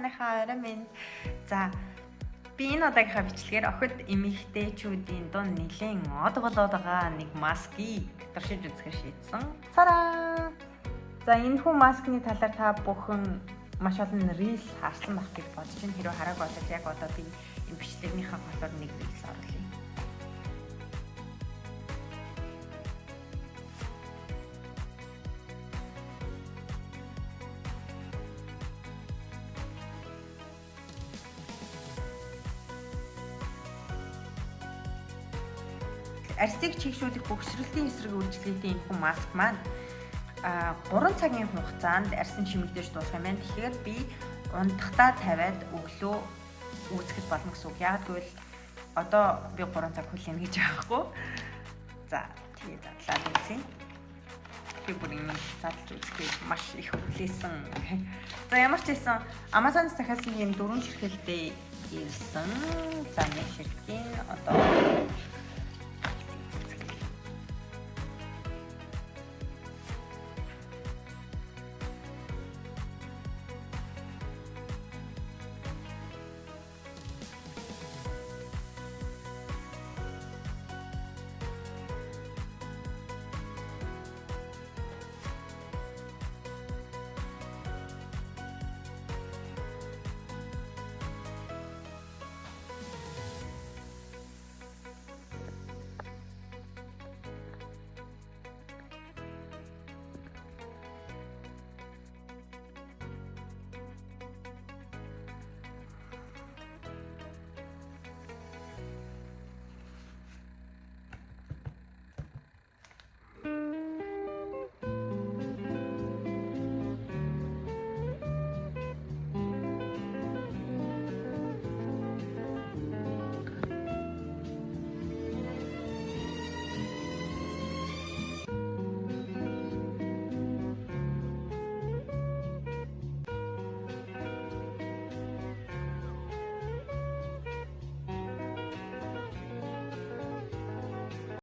сайхныхаа орой минь. За би энэ удаагийнхаа бичлэгээр охид эмэгтэйчүүдийн дунд нэлээд од болоод байгаа нэг маскийг туршиж үзэхээр шийдсэн. Цараа. За энэ хүн маскны талаар та бүхэн маш олон рил харсан байх гэж бодож байна. Хэрвээ хараагүй бол яг одоо би энэ бичлэгнийхээ голоор нэг рилс оруулъя. Арсыг чигшүүлэх бөхсрөлтийн эсрэг үйлчлэлийн энэ хүн маск маань 3 цагийн хугацаанд арсын чимэгдэж дуусах юм байна. Тэгэхээр би унтахтаа тавиад өглөө үүсгэж болно гэсэн үг. Яг гэвэл одоо би 3 цаг хүлээнэ гэж аахгүй. За тэгээ задлаад үзье. Би бүр юм задлж үзэхэд маш их хүлээсэн. За ямар ч байсан Amazon-с захиалсан юм 4 ширхэлтэй ирсэн. За нэг ширхгийн одоо